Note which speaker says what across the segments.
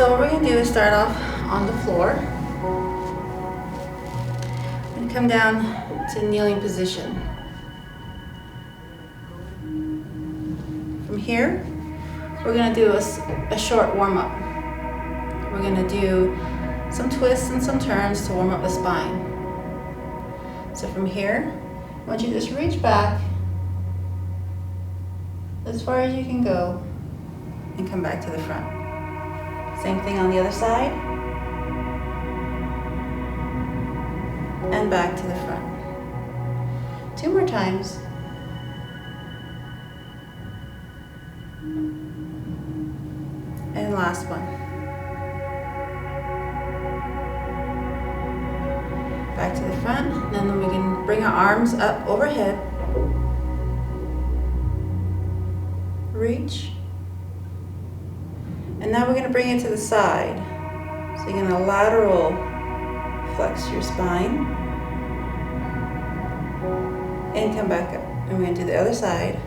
Speaker 1: So what we're going to do is start off on the floor and come down to kneeling position. From here, we're going to do a short warm-up. We're going to do some twists and some turns to warm up the spine. So from here, I want you to just reach back as far as you can go and come back to the front. Same thing on the other side. And back to the front. 2 more times. And last one. Back to the front, and then we can bring our arms up overhead. Reach. And now we're going to bring it to the side. So you're going to lateral flex your spine. And come back up. And we're going to do the other side.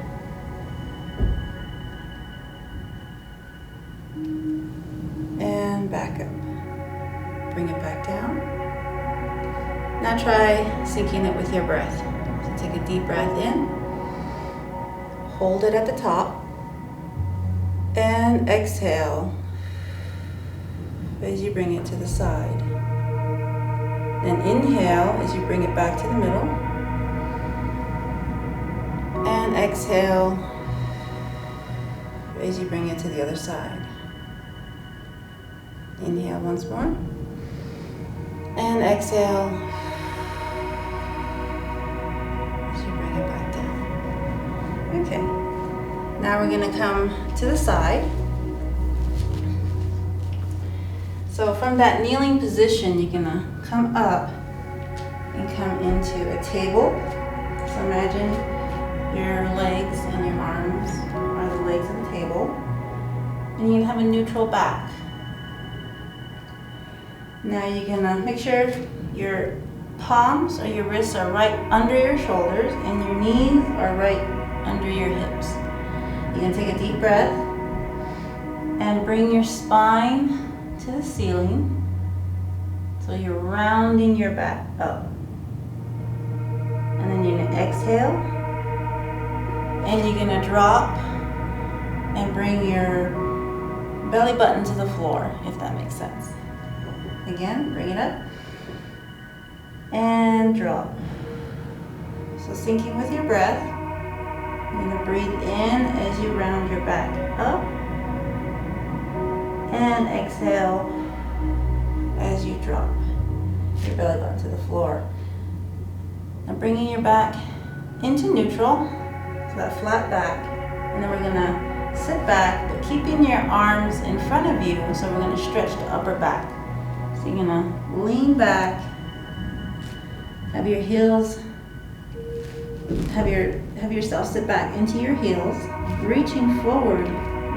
Speaker 1: And back up. Bring it back down. Now try sinking it with your breath. So take a deep breath in. Hold it at the top. And exhale as you bring it to the side. Then inhale as you bring it back to the middle. And exhale as you bring it to the other side. Inhale once more. And exhale as you bring it back down. Okay. Now we're going to come to the side. So from that kneeling position, you're going to come up and come into a table. So imagine your legs and your arms are the legs of the table. And you're going to have a neutral back. Now you're going to make sure your palms or your wrists are right under your shoulders and your knees are right under your hips. You're going to take a deep breath and bring your spine to the ceiling. So you're rounding your back up. And then you're going to exhale. And you're going to drop and bring your belly button to the floor, if that makes sense. Again, bring it up. And drop. So syncing with your breath. You're going to breathe in as you round your back up. And exhale as you drop your belly button to the floor. Now bringing your back into neutral, so that flat back. And then we're going to sit back, but keeping your arms in front of you. So we're going to stretch the upper back. So you're going to lean back, have your heels, have yourself sit back into your heels, reaching forward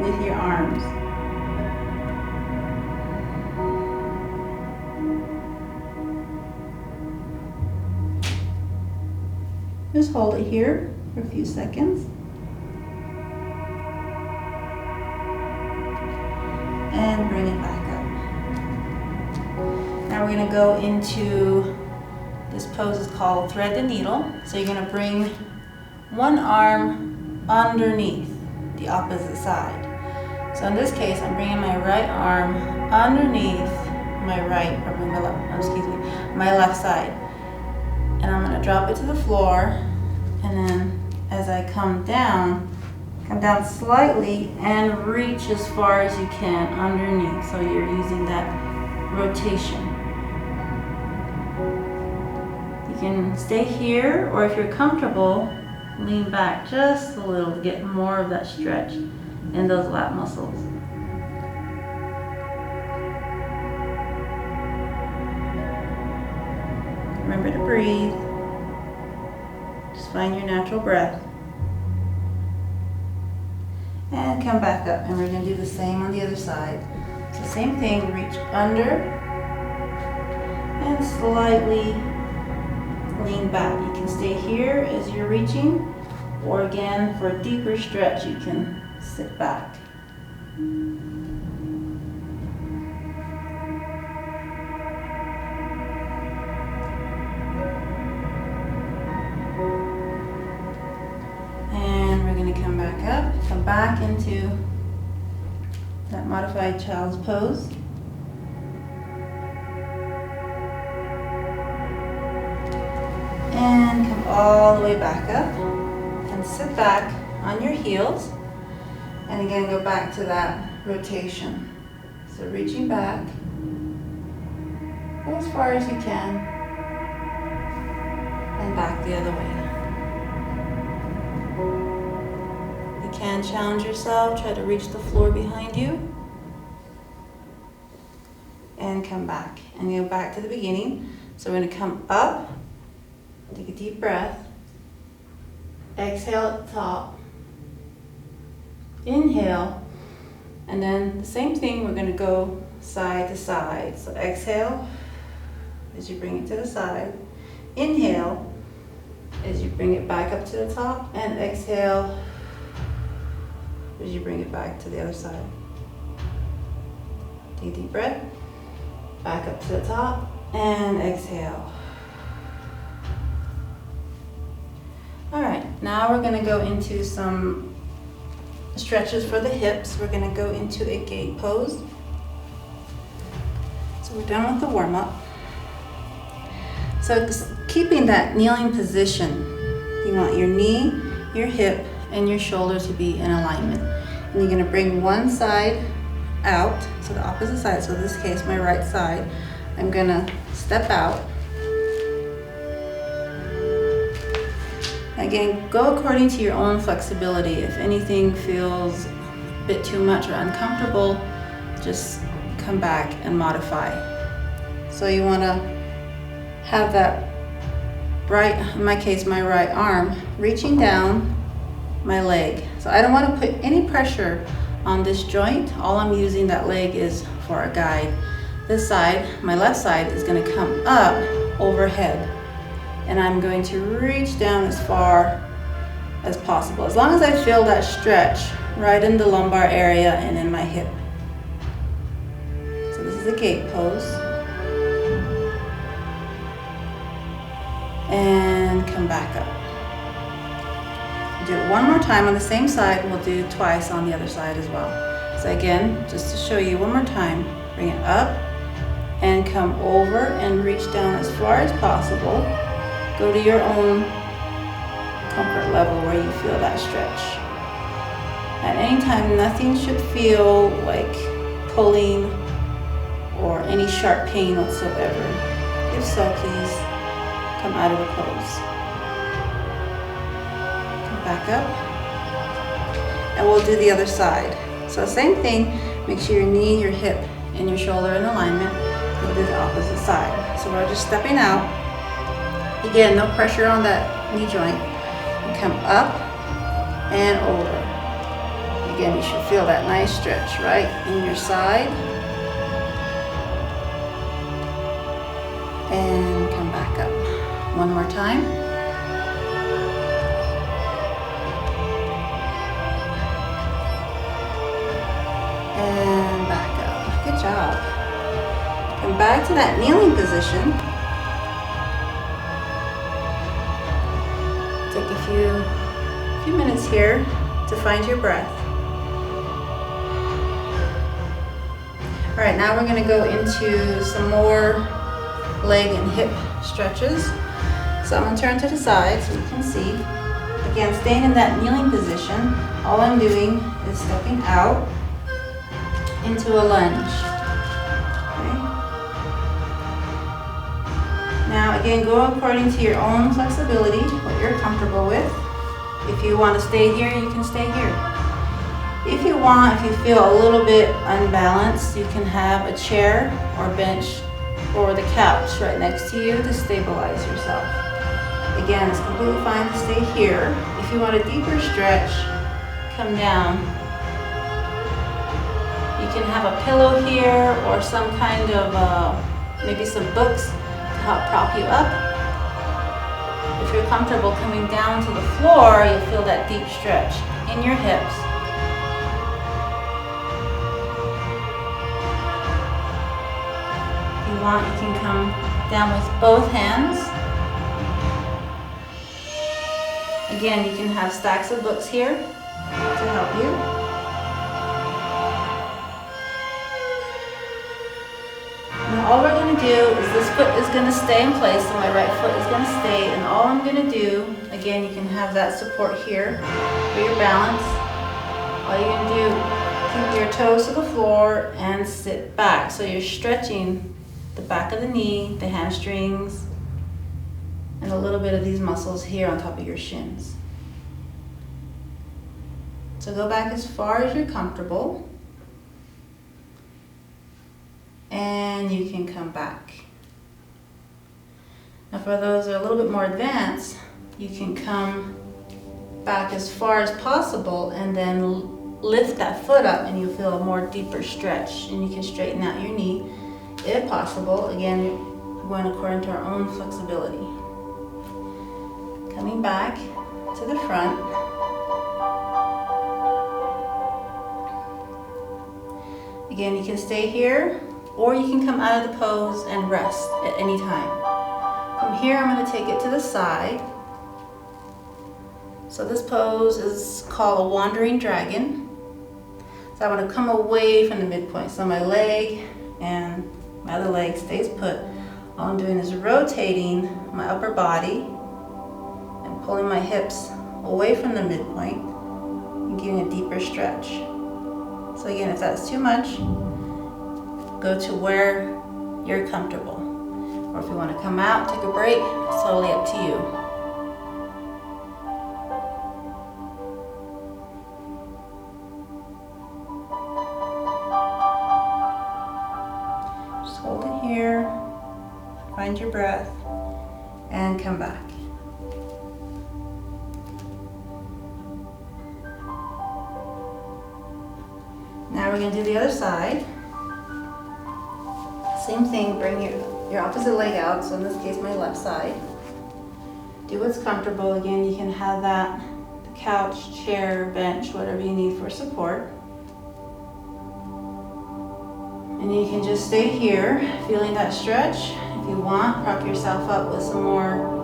Speaker 1: with your arms. Just hold it here for a few seconds. And bring it back up. Now we're going to go into this pose is called thread the needle. So you're going to bring one arm underneath the opposite side. So in this case, I'm bringing my right arm underneath my my left side. And I'm going to drop it to the floor. And then as I come down slightly and reach as far as you can underneath. So you're using that rotation. You can stay here, or if you're comfortable, lean back just a little to get more of that stretch in those lat muscles. Remember to breathe. Just find your natural breath. And come back up, and we're going to do the same on the other side. So same thing, reach under and slightly lean back. You can stay here as you're reaching, or again, for a deeper stretch, you can sit back. back into that modified child's pose. And come all the way back up and sit back on your heels. And again, go back to that rotation. So reaching back, go as far as you can, and back the other way. You can challenge yourself, try to reach the floor behind you, and come back. And go back to the beginning. So we're going to come up, take a deep breath, exhale at the top, inhale, and then the same thing, we're going to go side to side. So exhale as you bring it to the side, inhale as you bring it back up to the top, and exhale as you bring it back to the other side. Take a deep breath, back up to the top, and exhale. All right, now we're going to go into some stretches for the hips. We're going to go into a gate pose. So we're done with the warm-up. So keeping that kneeling position, you want your knee, your hip, and your shoulder to be in alignment. And you're going to bring one side out, so the opposite side. So in this case, my right side, I'm going to step out. Again, go according to your own flexibility. If anything feels a bit too much or uncomfortable, just come back and modify. So you want to have that right, in my case, my right arm, reaching down my leg. So I don't want to put any pressure on this joint. All I'm using that leg is for a guide. This side, my left side, is going to come up overhead. And I'm going to reach down as far as possible, as long as I feel that stretch right in the lumbar area and in my hip. So this is a gate pose. And come back up. Do it one more time on the same side. We'll do twice on the other side as well. So again, just to show you one more time, bring it up and come over and reach down as far as possible. Go to your own comfort level where you feel that stretch. At any time, nothing should feel like pulling or any sharp pain whatsoever. If so, please come out of the pose. Come back up. And we'll do the other side. So same thing, make sure your knee, your hip, and your shoulder are in alignment. We'll do the opposite side. So we're just stepping out. Again, no pressure on that knee joint. And come up and over. Again, you should feel that nice stretch right in your side. And come back up. One more time. And back up. Good job. Come back to that kneeling position. Take a few minutes here to find your breath. All right, now we're going to go into some more leg and hip stretches. So I'm going to turn to the side so you can see. Again, staying in that kneeling position, all I'm doing is stepping out into a lunge. Okay. Now again, go according to your own flexibility, what you're comfortable with. If you want to stay here, you can stay here. If you want, if you feel a little bit unbalanced, you can have a chair or bench or the couch right next to you to stabilize yourself. Again, it's completely fine to stay here. If you want a deeper stretch, come down. You can have a pillow here or some kind of, maybe some books to help prop you up. If you're comfortable coming down to the floor, you'll feel that deep stretch in your hips. If you want, you can come down with both hands. Again, you can have stacks of books here to help you. Now all we're going to do is this foot is going to stay in place, so my right foot is going to stay, and all I'm going to do, again, you can have that support here for your balance. All you're going to do, keep your toes to the floor and sit back. So you're stretching the back of the knee, the hamstrings, and a little bit of these muscles here on top of your shins. So go back as far as you're comfortable, and you can come back. Now for those that are a little bit more advanced, you can come back as far as possible and then lift that foot up, and you'll feel a more deeper stretch, and you can straighten out your knee if possible. Again, we're going according to our own flexibility. Coming back to the front. Again, you can stay here, or you can come out of the pose and rest at any time. From here, I'm going to take it to the side. So this pose is called a wandering dragon. So I want to come away from the midpoint. So my leg and my other leg stays put. All I'm doing is rotating my upper body and pulling my hips away from the midpoint and getting a deeper stretch. So again, if that's too much, go to where you're comfortable. Or if you want to come out, take a break, it's totally up to you. Just hold it here, find your breath, and come back. Now we're going to do the other side. Same thing, bring your opposite leg out, so in this case my left side. Do what's comfortable. Again, you can have that, the couch, chair, bench, whatever you need for support. And you can just stay here, feeling that stretch. If you want, prop yourself up with some more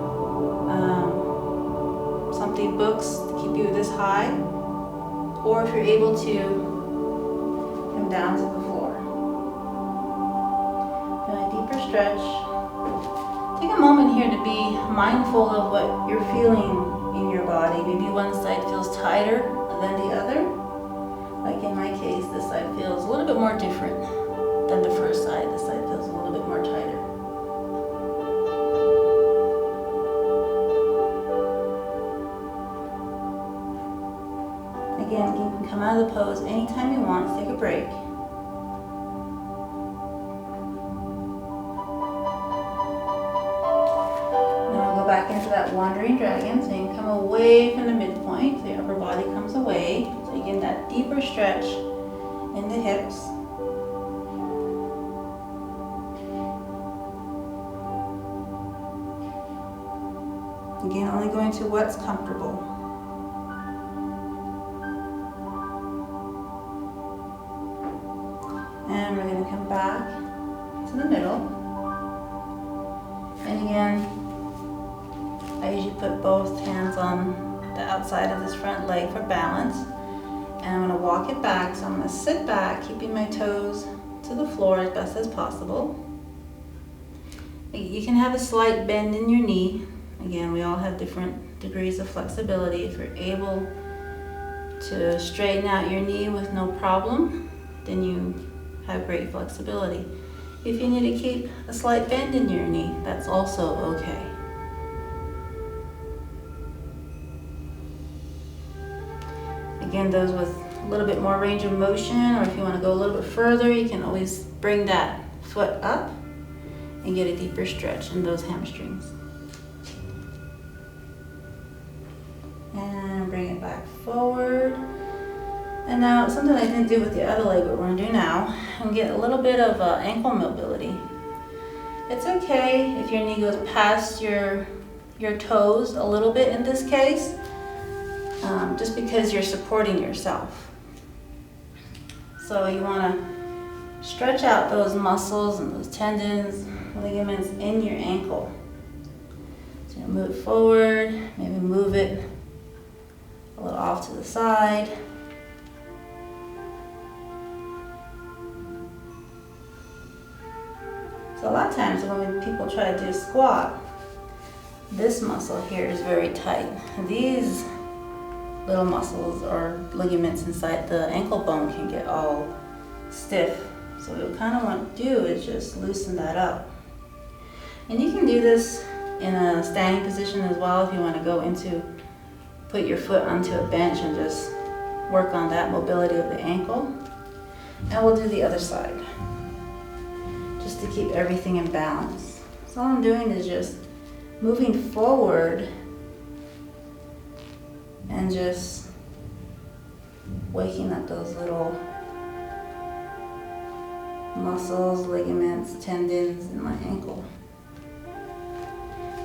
Speaker 1: something books to keep you this high. Or if you're able to, come down to the floor. Feel a deeper stretch. Take a moment here to be mindful of what you're feeling in your body. Maybe one side feels tighter than the other. Like in my case, this side feels a little bit more different than the first side. This side feels a little bit more tighter. Again, you can come out of the pose anytime you want. Take a break. Now we'll go back into that wandering dragon. So you can come away from the midpoint. So your upper body comes away. So you get that deeper stretch in the hips. Again, only going to what's comfortable. And we're going to come back to the middle. And again, I usually put both hands on the outside of this front leg for balance. And I'm going to walk it back. So I'm going to sit back, keeping my toes to the floor as best as possible. You can have a slight bend in your knee. Again, we all have different degrees of flexibility. If you're able to straighten out your knee with no problem, then you have great flexibility. If you need to keep a slight bend in your knee, that's also okay. Again, those with a little bit more range of motion, or if you want to go a little bit further, you can always bring that foot up and get a deeper stretch in those hamstrings. And bring it back forward. And now, something I didn't do with the other leg, but we're going to do now, and get a little bit of ankle mobility. It's okay if your knee goes past your toes a little bit in this case, just because you're supporting yourself. So you want to stretch out those muscles and those tendons, ligaments in your ankle. So you move it forward, maybe move it a little off to the side. So a lot of times when people try to do a squat, this muscle here is very tight. These little muscles or ligaments inside the ankle bone can get all stiff. So what we kind of want to do is just loosen that up. And you can do this in a standing position as well if you want to go into, put your foot onto a bench and just work on that mobility of the ankle. And we'll do the other side, just to keep everything in balance. So all I'm doing is just moving forward and just waking up those little muscles, ligaments, tendons in my ankle.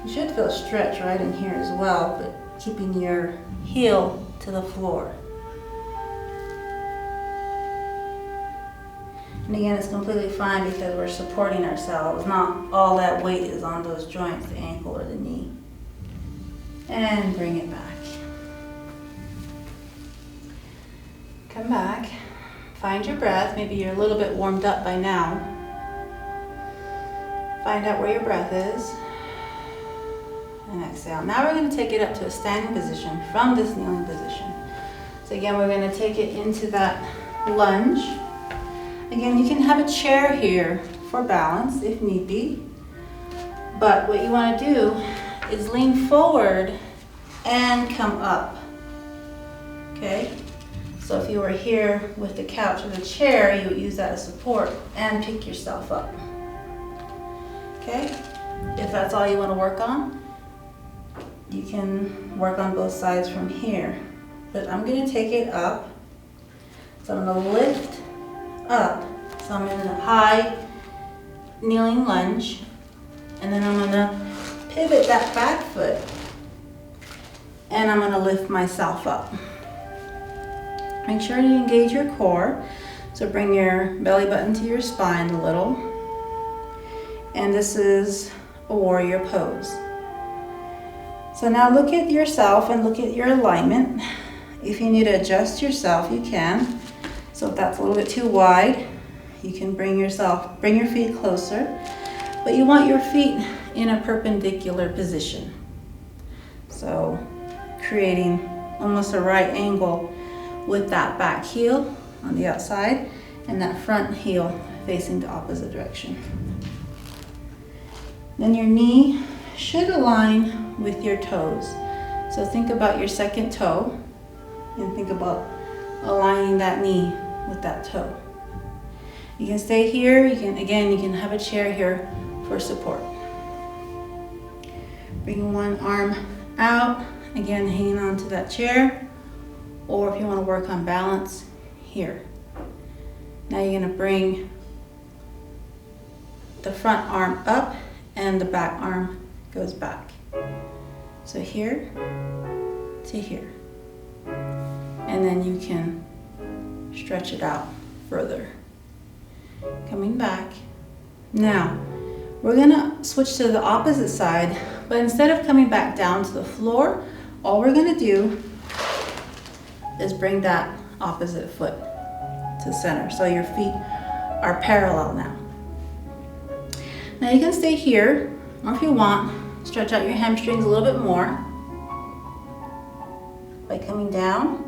Speaker 1: You should feel a stretch right in here as well, but keeping your heel to the floor. And again, it's completely fine because we're supporting ourselves. Not all that weight is on those joints, the ankle or the knee. And bring it back. Come back. Find your breath. Maybe you're a little bit warmed up by now. Find out where your breath is. And exhale. Now we're going to take it up to a standing position from this kneeling position. So again, we're going to take it into that lunge. Again, you can have a chair here for balance if need be. But what you want to do is lean forward and come up. Okay? So if you were here with the couch or the chair, you would use that as support and pick yourself up. Okay? If that's all you want to work on, you can work on both sides from here. But I'm going to take it up. So I'm going to lift up. So I'm in a high kneeling lunge. And then I'm going to pivot that back foot. And I'm going to lift myself up. Make sure you engage your core. So bring your belly button to your spine a little. And this is a warrior pose. So now look at yourself and look at your alignment. If you need to adjust yourself, you can. So if that's a little bit too wide, you can bring your feet closer. But you want your feet in a perpendicular position. So creating almost a right angle with that back heel on the outside and that front heel facing the opposite direction. Then your knee should align with your toes. So think about your second toe and think about aligning that knee with that toe. You can stay here. You can have a chair here for support. Bring one arm out, again hanging on to that chair. Or if you want to work on balance, here. Now you're going to bring the front arm up and the back arm goes back. So here to here. And then you can stretch it out further. Coming back. Now, we're going to switch to the opposite side, but instead of coming back down to the floor, all we're going to do is bring that opposite foot to center. So your feet are parallel now. Now you can stay here, or if you want, stretch out your hamstrings a little bit more by coming down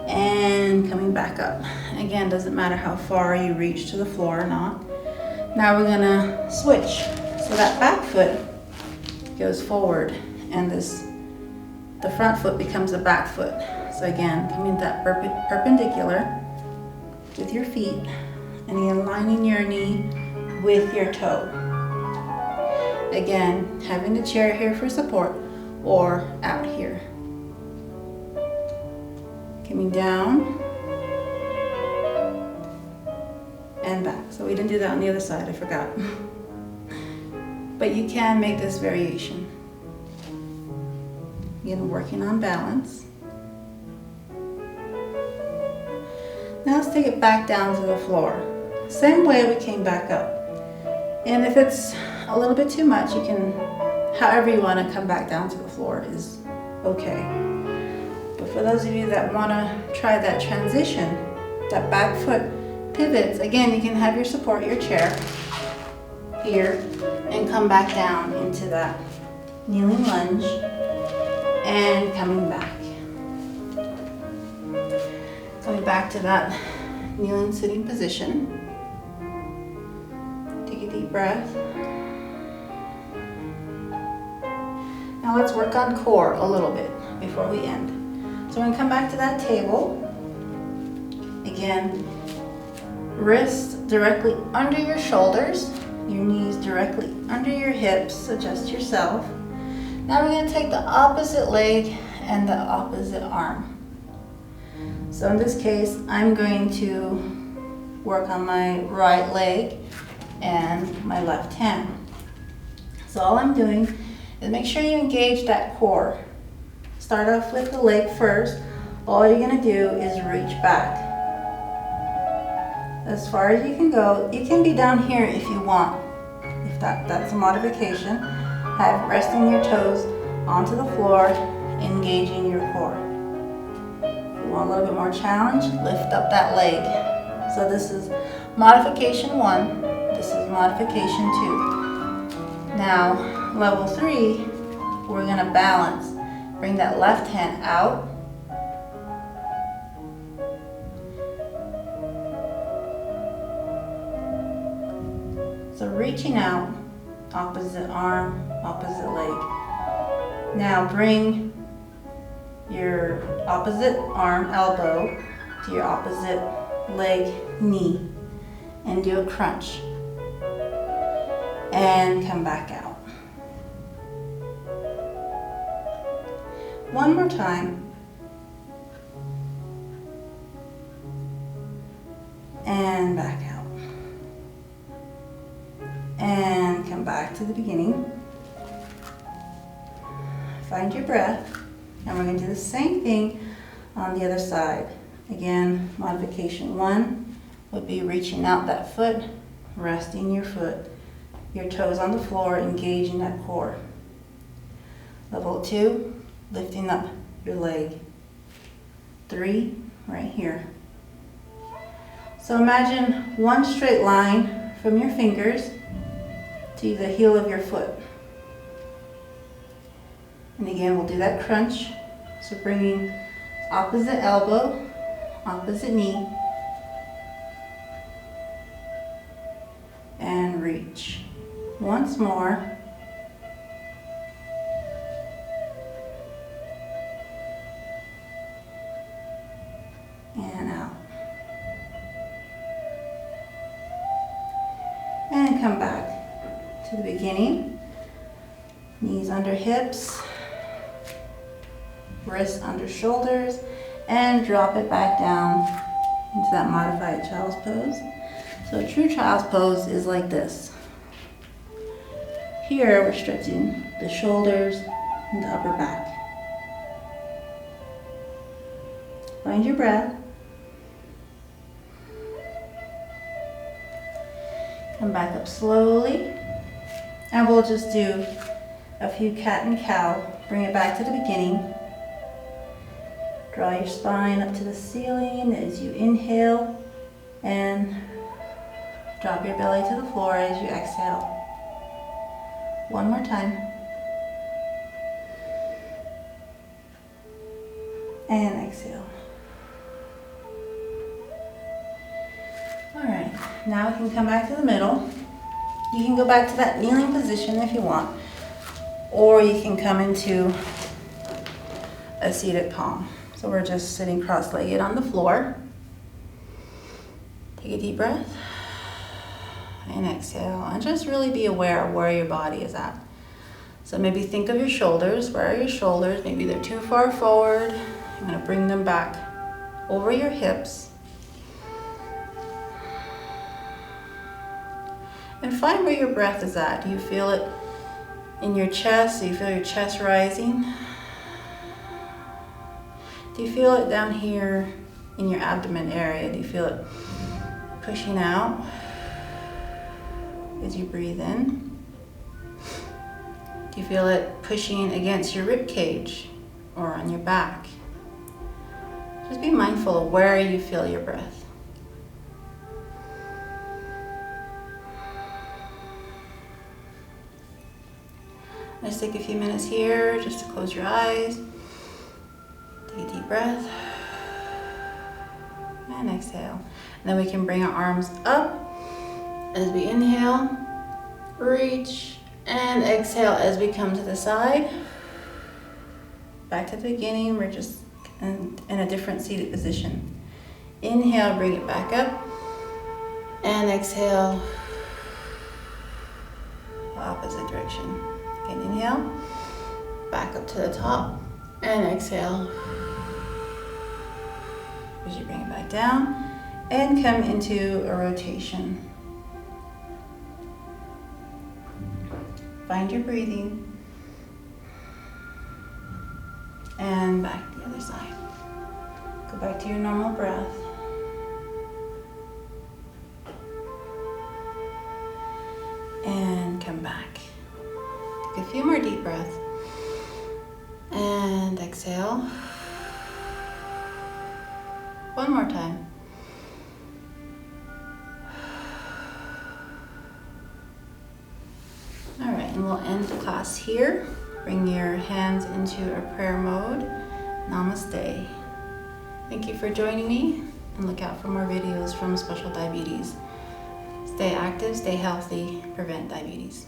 Speaker 1: and coming back up. Again, doesn't matter how far you reach to the floor or not. Now we're gonna switch. So that back foot goes forward and the front foot becomes the back foot. So again, coming that perpendicular with your feet and aligning your knee with your toe. Again, having the chair here for support or out here. Coming down and back. So we didn't do that on the other side, I forgot. But you can make this variation. Again, working on balance. Now let's take it back down to the floor. Same way we came back up. And if it's a little bit too much, you can, however you want to come back down to the floor is okay. But for those of you that want to try that transition, that back foot pivots. Again, you can have your support, your chair here, and come back down into that kneeling lunge and coming back. Coming back to that kneeling sitting position. Take a deep breath. Now let's work on core a little bit before we end. So we're going to come back to that table. Again, wrists directly under your shoulders, your knees directly under your hips, adjust yourself. Now we're going to take the opposite leg and the opposite arm. So in this case, I'm going to work on my right leg and my left hand. So all I'm doing is make sure you engage that core. Start off with the leg first. All you're going to do is reach back as far as you can go. You can be down here if you want, if that's a modification. Have resting your toes onto the floor, engaging your core. If you want a little bit more challenge, lift up that leg. So this is modification 1, this is modification 2. Now, level 3, we're going to balance. Bring that left hand out. So reaching out, opposite arm, opposite leg. Now bring your opposite arm, elbow, to your opposite leg, knee, and do a crunch. And come back out. One more time. And back out. And come back to the beginning. Find your breath. And we're going to do the same thing on the other side. Again, modification 1 would be reaching out that foot, resting your foot, your toes on the floor, engaging that core. Level 2, lifting up your leg. 3, right here. So imagine one straight line from your fingers to the heel of your foot. And again, we'll do that crunch. So bringing opposite elbow, opposite knee, and reach. Once more. And out. And come back to the beginning. Knees under hips, wrists under shoulders, and drop it back down into that modified child's pose. So a true child's pose is like this. Here we're stretching the shoulders and the upper back. Find your breath. Come back up slowly. And we'll just do a few cat and cow. Bring it back to the beginning. Draw your spine up to the ceiling as you inhale, and drop your belly to the floor as you exhale. One more time. And exhale. All right, now we can come back to the middle. You can go back to that kneeling position if you want, or you can come into a seated palm. So we're just sitting cross-legged on the floor. Take a deep breath and exhale, and just really be aware of where your body is at. So maybe think of your shoulders. Where are your shoulders? Maybe they're too far forward. I'm going to bring them back over your hips. And find where your breath is at. Do you feel it in your chest? Do you feel your chest rising? Do you feel it down here in your abdomen area? Do you feel it pushing out as you breathe in? Do you feel it pushing against your rib cage or on your back? Just be mindful of where you feel your breath. Let's take a few minutes here just to close your eyes. Take a deep breath. And exhale. And then we can bring our arms up as we inhale, reach, and exhale as we come to the side. Back to the beginning, we're just in a different seated position. Inhale, bring it back up, and exhale, the opposite direction. Again, inhale, back up to the top, and exhale. As you bring it back down, and come into a rotation. Find your breathing. And back to the other side. Go back to your normal breath. And come back. Take a few more deep breaths. And exhale. One more time. All right, and we'll end the class here. Bring your hands into a prayer mode. Namaste. Thank you for joining me, and look out for more videos from Special Diabetes. Stay active, stay healthy, prevent diabetes.